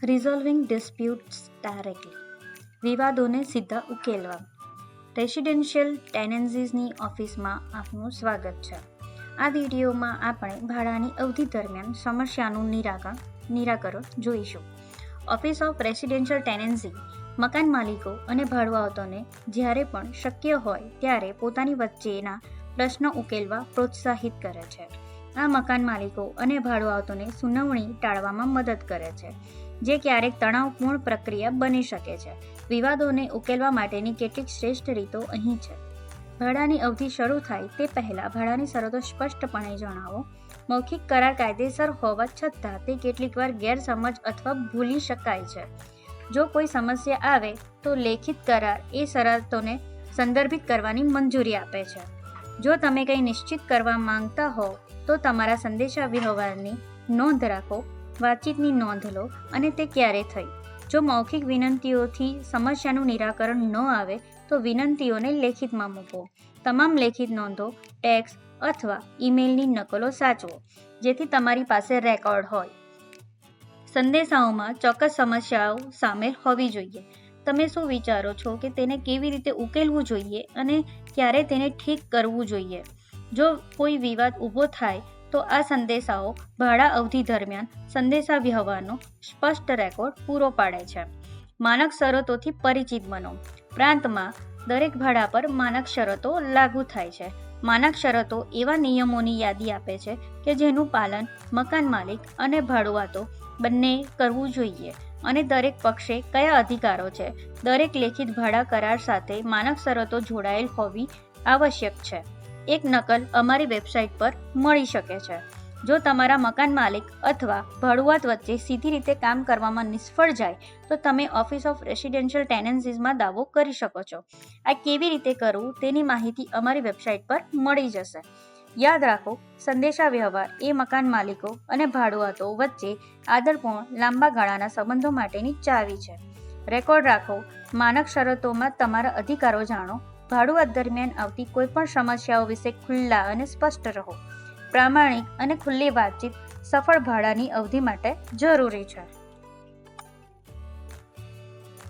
રિઝોલ્વિંગ disputes directly, વિવાદોને સીધા ઉકેલવા. Residential ટેનન્સીસની ઓફિસમાં આપનું સ્વાગત છે. આ વિડીયોમાં આપણે ભાડાની અવધિ દરમિયાન સમસ્યાનું નિરાકરણ જોઈશું. ઓફિસ ઓફ રેસિડેન્શિયલ ટેનન્સી મકાન માલિકો અને ભાડુઆતોને જ્યારે પણ શક્ય હોય ત્યારે પોતાની વચ્ચેના પ્રશ્નો ઉકેલવા પ્રોત્સાહિત કરે છે. આ મકાન માલિકો અને ભાડુઆતોને સુનાવણી ટાળવામાં મદદ કરે છે, જે ક્યારેક તણાવપૂર્ણ પ્રક્રિયા બની શકે છે. વિવાદોને ઉકેલવા માટેની કેટલીક શ્રેષ્ઠ રીતો અહીં છે. ભાડાની અવધિ શરૂ થાય તે પહેલાં ભાડાની શરતો સ્પષ્ટપણે જણાવો. મૌખિક કરાર કાયદેસર હોવા છતાં તે કેટલીકવાર ગેરસમજ અથવા ભૂલી શકાય છે. જો કોઈ સમસ્યા આવે તો લેખિત કરાર એ શરતોને સંદર્ભિત કરવાની મંજૂરી આપે છે. જો તમે કંઈ નિશ્ચિત કરવા માંગતા હો તો તમારા સંદેશાવ્યવહારની નોંધ રાખો, વાતચીતની નોંધ લો અને તે ક્યારે થઈ. જો મૌખિક વિનંતીઓથી સમસ્યાનું નિરાકરણ ન આવે તો વિનંતીઓને લેખિતમાં મૂકો. તમામ લેખિત નોંધો, ટેક્સ્ટ અથવા ઈમેલની નકલો સાચવો, જેથી તમારી પાસે રેકોર્ડ હોય. સંદેશાઓમાં ચોક્કસ સમસ્યાઓ સામેલ હોવી જોઈએ. તમે શું વિચારો છો કે તેને કેવી રીતે ઉકેલવું જોઈએ અને ક્યારે તેને ઠીક કરવું જોઈએ. જો કોઈ વિવાદ ઊભો થાય તો આ સંદેશાઓ ભાડા અવધિ દરમિયાન સંદેશાવ્યવહારનો સ્પષ્ટ રેકોર્ડ પૂરો પાડે છે. માનક શરતોથી પરિચિત બનો. પ્રાંતમાં દરેક ભાડા પર માનક શરતો લાગુ થાય છે. માનક શરતો એવા નિયમોની યાદી આપે છે કે જેનું પાલન મકાન માલિક અને ભાડુઆતો બંને કરવું જોઈએ અને દરેક પક્ષે કયા અધિકારો છે. દરેક લેખિત ભાડા કરાર સાથે માનક શરતો જોડાયેલ હોવી આવશ્યક છે. એક નકલ અમારી વેબસાઇટ પર મળી શકે છે. જો તમારા મકાન માલિક અથવા ભાડુઆત વચ્ચે સીધી રીતે કામ કરવામાં નિષ્ફળ જાય તો તમે ઓફિસ ઓફ રેસિડેન્શિયલ ટેનન્સીસમાં દાવો કરી શકો છો. આ કેવી રીતે કરવું તેની માહિતી અમારી વેબસાઇટ પર મળી જશે. યાદ રાખો, સંદેશાવ્યવહાર એ મકાન માલિકો અને ભાડુઆતો વચ્ચે આદરપૂર્ણ લાંબા ગાળાના સંબંધો માટેની ચાવી છે. રેકોર્ડ રાખો, માનક શરતોમાં તમારા અધિકારો જાણો. ભાડુઆત દરમિયાન આવતી કોઈપણ સમસ્યાઓ વિશે ખુલ્લા અને સ્પષ્ટ રહો. પ્રામાણિક અને ખુલ્લી વાતચીત સફળ ભાડાની અવધિ માટે જરૂરી છે.